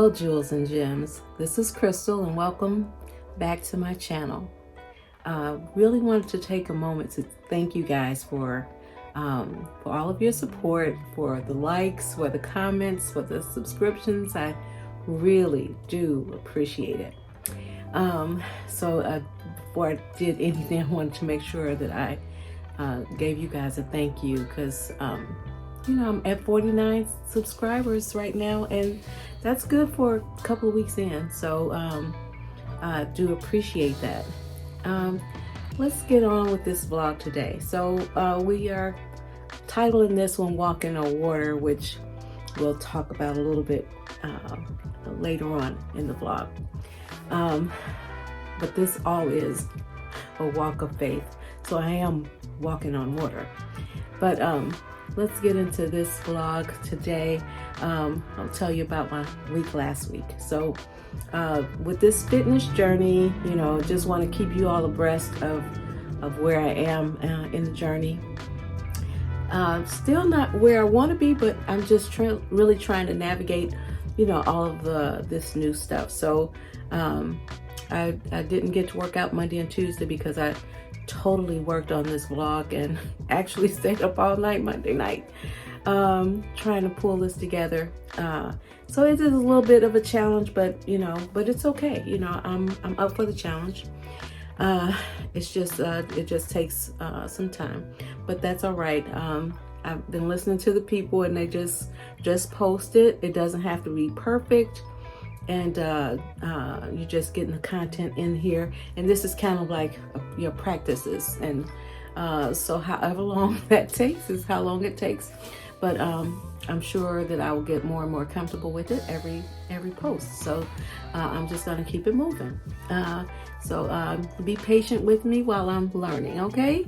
Hello jewels and gems, this is Crystal and welcome back to my channel. Really wanted to take a moment to thank you guys for all of your support, for the likes, for the comments, for the subscriptions. I really do appreciate it. Before I did anything, I wanted to make sure that I gave you guys a thank you because I'm at 49 subscribers right now, and that's good for a couple of weeks in. So I do appreciate that. Let's get on with this vlog today. So we are titling this one Walking on Water, which we'll talk about a little bit later on in the vlog. But this all is a walk of faith. So I am walking on water. But let's get into this vlog today. I'll tell you about my week last week. So with this fitness journey, just want to keep you all abreast of where I am in the journey. Still not where I want to be, but I'm just really trying to navigate, all of this new stuff. So I didn't get to work out Monday and Tuesday because I totally worked on this vlog and actually stayed up all night Monday night trying to pull this together. So it is a little bit of a challenge, but it's okay. I'm up for the challenge. It's just it just takes some time, but that's all right. I've been listening to the people and they just post it. It doesn't have to be perfect. And you're just getting the content in here, and this is kind of like your practices, and so however long that takes is how long it takes, but I'm sure that I will get more and more comfortable with it every post. So I'm just going to keep it moving. So be patient with me while I'm learning, okay?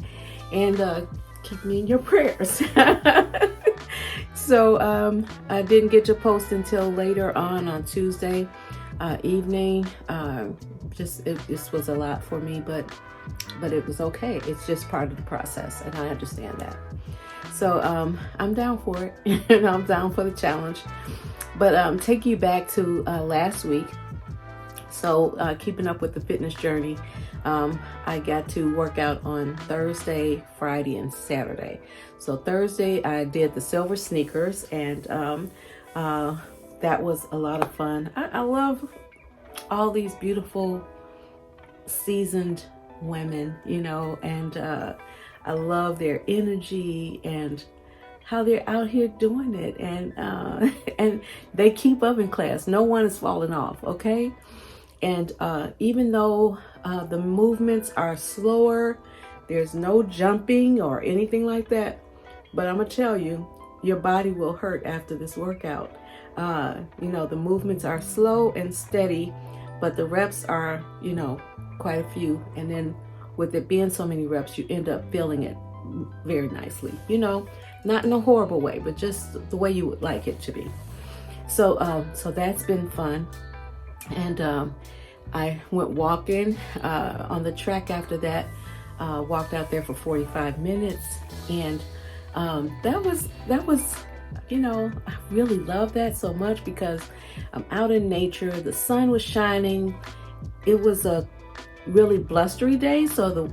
And keep me in your prayers. So I didn't get to post until later on Tuesday evening. This was a lot for me, but it was okay. It's just part of the process, and I understand that. So I'm down for it, and I'm down for the challenge. But take you back to last week. So keeping up with the fitness journey, I got to work out on Thursday, Friday, and Saturday. So Thursday I did the silver sneakers, and that was a lot of fun. I love all these beautiful seasoned women, and I love their energy and how they're out here doing it, and they keep up in class. No one is falling off, okay? And even though the movements are slower, there's no jumping or anything like that, but I'm gonna tell you, your body will hurt after this workout. The movements are slow and steady, but the reps are, quite a few. And then with it being so many reps, you end up feeling it very nicely, not in a horrible way, but just the way you would like it to be. So, so that's been fun. And I went walking on the track after that, walked out there for 45 minutes. And that was, I really love that so much because I'm out in nature. The sun was shining. It was a really blustery day. So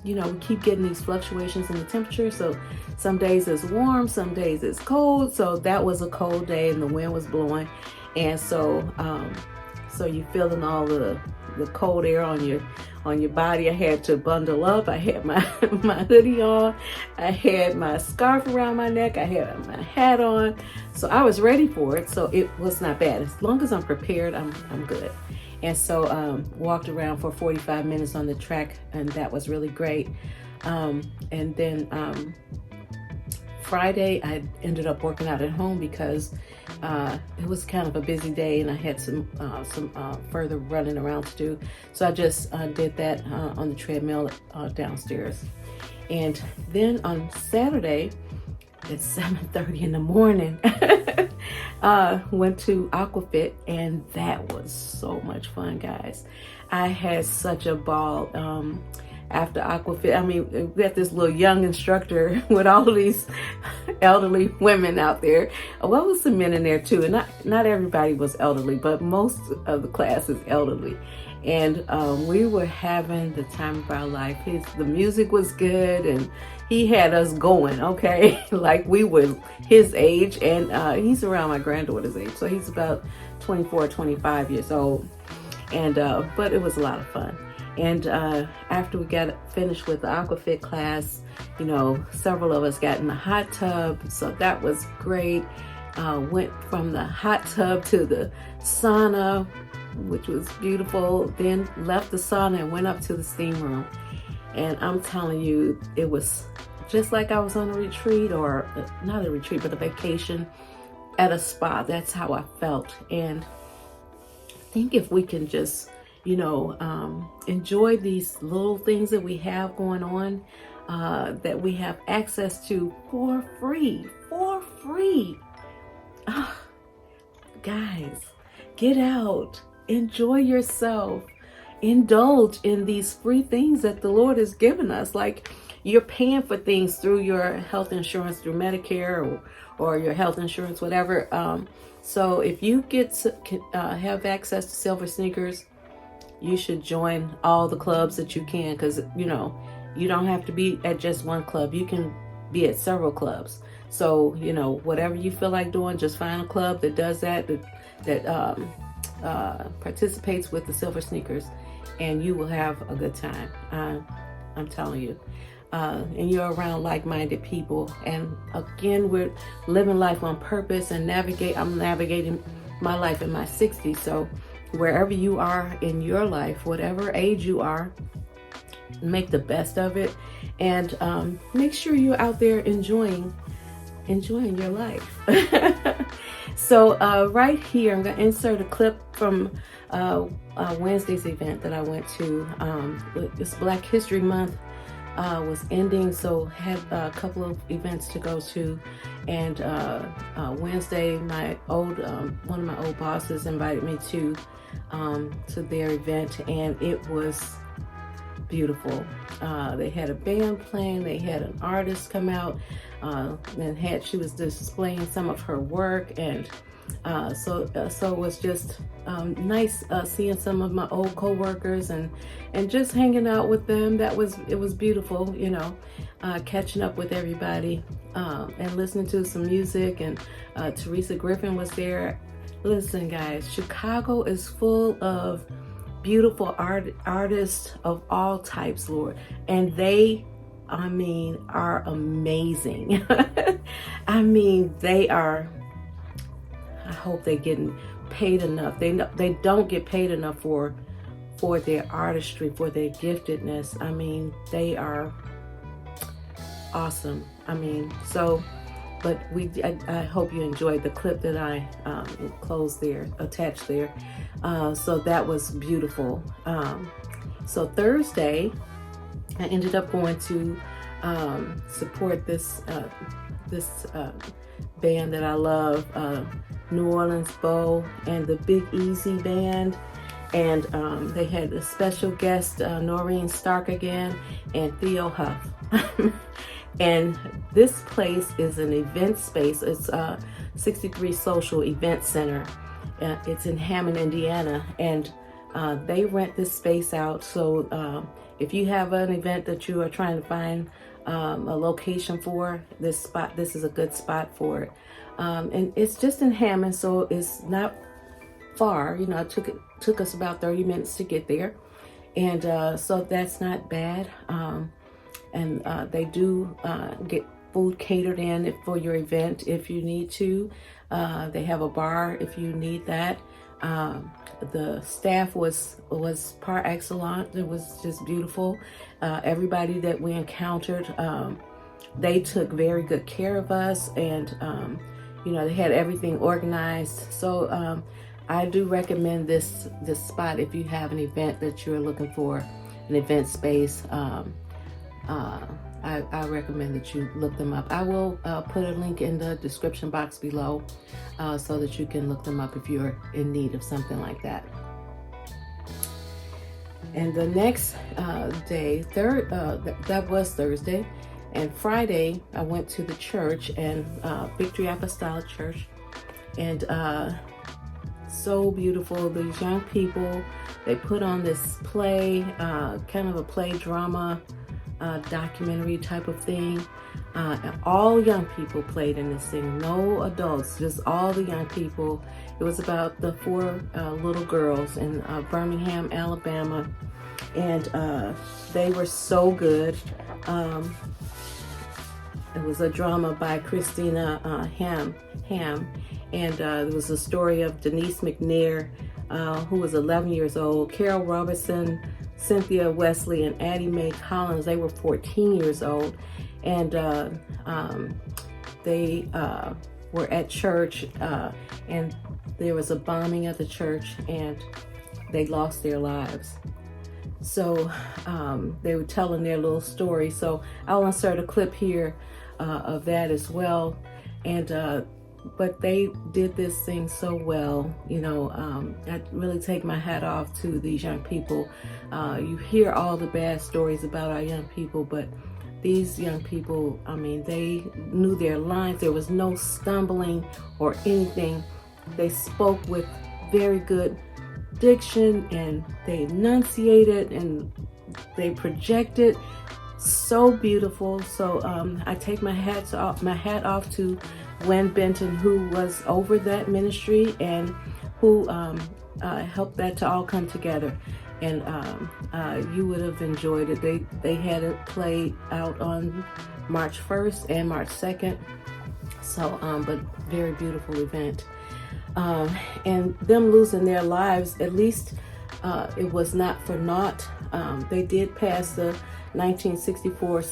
we keep getting these fluctuations in the temperature. So some days it's warm, some days it's cold. So that was a cold day and the wind was blowing. And so you're feeling all the cold air on your body. I had to bundle up. I had my hoodie on. I had my scarf around my neck. I had my hat on. So I was ready for it. So it was not bad. As long as I'm prepared, I'm good. And so walked around for 45 minutes on the track, and that was really great. And then Friday, I ended up working out at home because it was kind of a busy day and I had some further running around to do. So I just did that on the treadmill downstairs. And then on Saturday at 7:30 in the morning, went to Aquafit, and that was so much fun, guys. I had such a ball. after Aquafit. I mean, we had this little young instructor with all of these elderly women out there. Well, was some men in there too, and not everybody was elderly, but most of the class is elderly. And we were having the time of our life. The music was good, and he had us going, okay? Like we were his age, and he's around my granddaughter's age, so he's about 24, 25 years old. And but it was a lot of fun. And after we got finished with the Aquafit class, you know, several of us got in the hot tub, so that was great. Went from the hot tub to the sauna, which was beautiful. Then left the sauna and went up to the steam room. And I'm telling you, it was just like I was on a retreat, or not a retreat, but a vacation at a spa. That's how I felt. And I think if we can just, you know, enjoy these little things that we have going on, that we have access to for free. Guys, get out, enjoy yourself, indulge in these free things that the Lord has given us. Like, you're paying for things through your health insurance, through Medicare or your health insurance, whatever. So if you get to have access to Silver Sneakers, you should join all the clubs that you can, because, you know, you don't have to be at just one club. You can be at several clubs. So, you know, whatever you feel like doing, just find a club that does that participates with the Silver Sneakers, and you will have a good time. I'm telling you. And you're around like-minded people. And again, we're living life on purpose and I'm navigating my life in my 60s. So wherever you are in your life, whatever age you are, make the best of it, and make sure you're out there enjoying your life. So right here, I'm going to insert a clip from Wednesday's event that I went to. This Black History Month was ending, so had a couple of events to go to. And Wednesday, my old one of my old bosses invited me to their event, and it was beautiful. They had a band playing, they had an artist come out, and she was displaying some of her work, and so it was just nice seeing some of my old co-workers and just hanging out with them. It was beautiful, you know, catching up with everybody, and listening to some music. And Teresa Griffin was there. Listen, guys, Chicago is full of beautiful artists of all types, Lord, and they, I mean, are amazing. I mean, they are. I hope they're getting paid enough. They don't get paid enough for their artistry, for their giftedness. I mean, they are awesome. I mean, so, but I hope you enjoyed the clip that I attached there. So that was beautiful. So Thursday, I ended up going to support this band that I love, New Orleans Bow and the Big Easy Band. And they had a special guest, Noreen Stark again, and Theo Huff. And this place is an event space. It's 63 Social Event Center. It's in Hammond, Indiana, and they rent this space out. So if you have an event that you are trying to find a location for, this is a good spot for it. And it's just in Hammond, so it's not far. You know, it took us about 30 minutes to get there, and so that's not bad. And they do get food catered in for your event if you need to. They have a bar if you need that. The staff was par excellence. It was just beautiful. Everybody that we encountered, they took very good care of us, and you know, they had everything organized. So I do recommend this spot if you have an event that you're looking for, an event space. I recommend that you look them up. I will put a link in the description box below so that you can look them up if you're in need of something like that. And the next day, that was Thursday, and Friday I went to the church, and Victory Apostolic Church, and so beautiful. These young people, they put on this play, kind of a play drama, documentary type of thing. And all young people played in this thing, no adults, just all the young people. It was about the 4 little girls in Birmingham, Alabama, and they were so good. It was a drama by Christina Ham, and there was a story of Denise McNair, who was 11 years old, Carol Robertson, Cynthia Wesley, and Addie Mae Collins. They were 14 years old, and they were at church, and there was a bombing at the church, and they lost their lives. So they were telling their little story. So I'll insert a clip here of that as well. And but they did this thing so well, you know. I really take my hat off to these young people. You hear all the bad stories about our young people, but these young people, I mean, they knew their lines. There was no stumbling or anything. They spoke with very good diction, and they enunciated, and they projected so beautiful. So I take my hat off to Gwen Benton, who was over that ministry and who helped that to all come together. And you would have enjoyed it. They had it played out on March 1st and March 2nd. So, but very beautiful event. And them losing their lives, at least it was not for naught. They did pass the 1964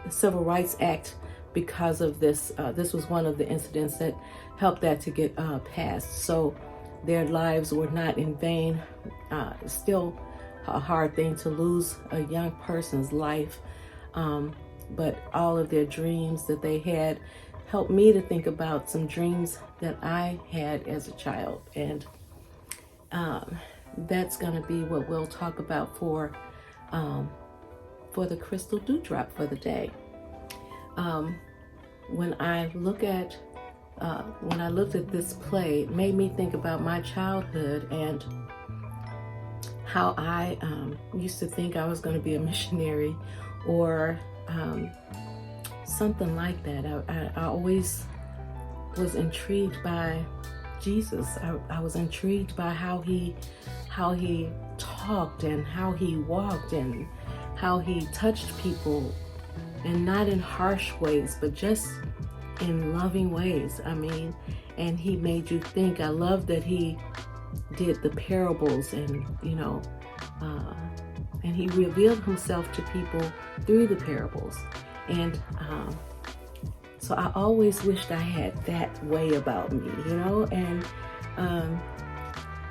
Civil Rights Act because of this. This was one of the incidents that helped that to get passed. So their lives were not in vain. Still a hard thing to lose a young person's life, but all of their dreams that they had helped me to think about some dreams that I had as a child. And that's going to be what we'll talk about for the Crystal Dewdrop for the day. When I looked at this play, it made me think about my childhood and how I used to think I was going to be a missionary or something like that. I always was intrigued by Jesus. I was intrigued by how he talked and how he walked and how he touched people, and not in harsh ways, but just in loving ways. I mean, and he made you think. I love that he did the parables, and and he revealed himself to people through the parables. And so I always wished I had that way about me, and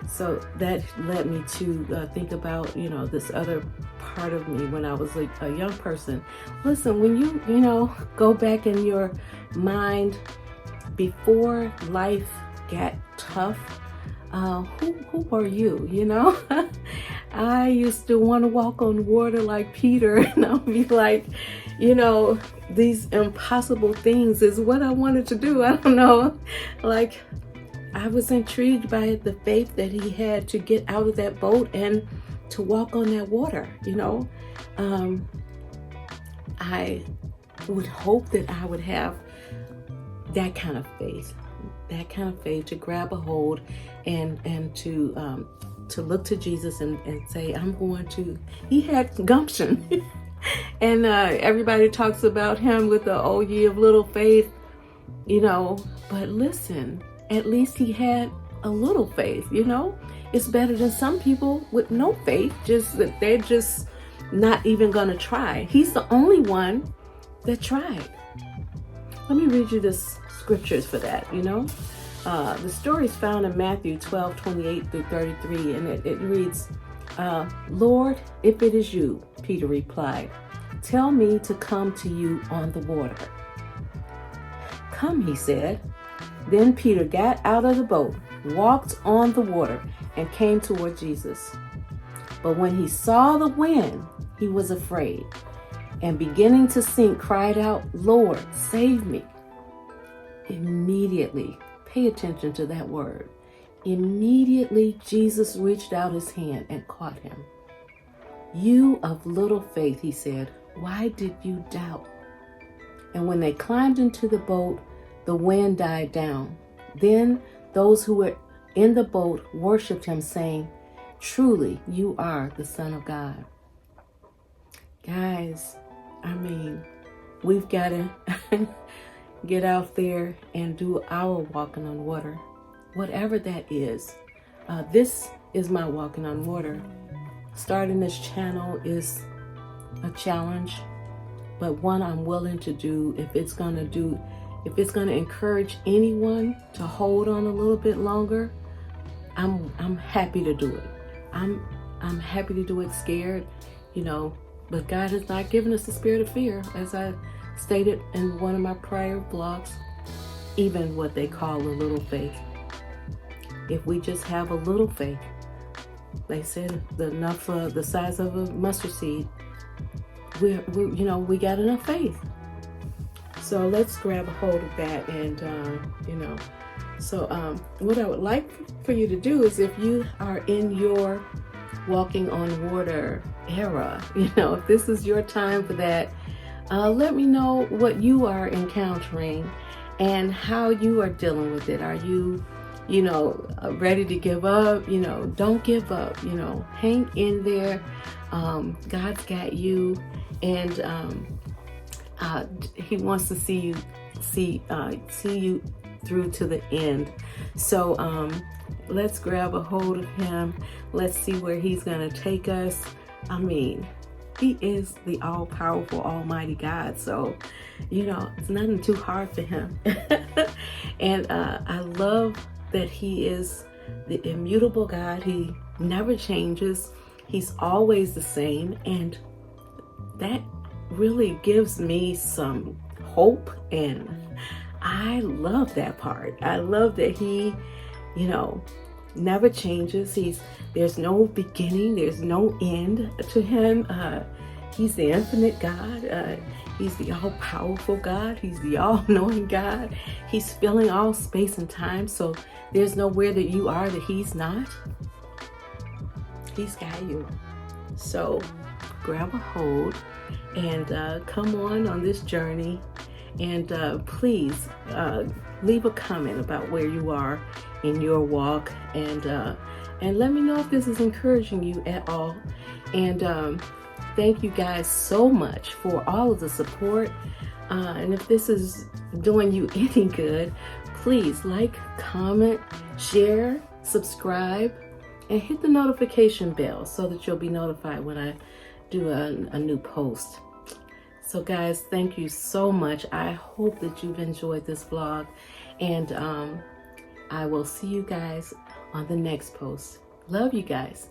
so that led me to think about, this other part of me when I was a young person. Listen, when you go back in your mind before life got tough, who were you? I used to want to walk on water like Peter, and I'll be like, these impossible things is what I wanted to do. I don't know, like I was intrigued by the faith that he had to get out of that boat and to walk on that water. I would hope that I would have that kind of faith to grab a hold and to look to Jesus and say, I'm going to. He had gumption. And everybody talks about him with the "oh ye of little faith," but listen, at least he had a little faith. It's better than some people with no faith, just that they're just not even gonna try. He's the only one that tried. Let me read you the scriptures for that. The story is found in Matthew 12:28-33, and it reads, Lord, if it is you, Peter replied, tell me to come to you on the water. Come, he said. Then Peter got out of the boat, walked on the water, and came toward Jesus. But when he saw the wind, he was afraid, and beginning to sink, cried out, Lord, save me. Immediately, pay attention to that word. Immediately, Jesus reached out his hand and caught him. You of little faith, he said, why did you doubt? And when they climbed into the boat, the wind died down. Then those who were in the boat worshiped him, saying, truly, you are the Son of God. Guys, I mean, we've got to get out there and do our walking on water, whatever that is. This is my walking on water. Starting this channel is a challenge, but one I'm willing to do if it's going to encourage anyone to hold on a little bit longer. I'm happy to do it. I'm happy to do it scared, but God has not given us the spirit of fear, as I stated in one of my prior vlogs, even what they call a little faith. If we just have a little faith, they said enough the size of a mustard seed, we got enough faith. So let's grab a hold of that, and So what I would like for you to do is, if you are in your walking on water era, if this is your time for that, let me know what you are encountering and how you are dealing with it. Are you, ready to give up? Don't give up, hang in there. God's got you, and he wants to see you through to the end. So let's grab a hold of him. Let's see where he's gonna take us. I mean, he is the all-powerful almighty God, so it's nothing too hard for him. And I love that he is the immutable God. He never changes. He's always the same, and that really gives me some hope, and I love that part. I love that he, never changes. There's no beginning, there's no end to him. He's the infinite God. He's the all-powerful God. He's the all-knowing God. He's filling all space and time. So there's nowhere that you are that he's not. He's got you. So grab a hold and come on this journey. And please leave a comment about where you are in your walk, and let me know if this is encouraging you at all. And thank you guys so much for all of the support. And if this is doing you any good, please like, comment, share, subscribe, and hit the notification bell so that you'll be notified when I do a new post. So guys, thank you so much. I hope that you've enjoyed this vlog, and I will see you guys on the next post. Love you guys.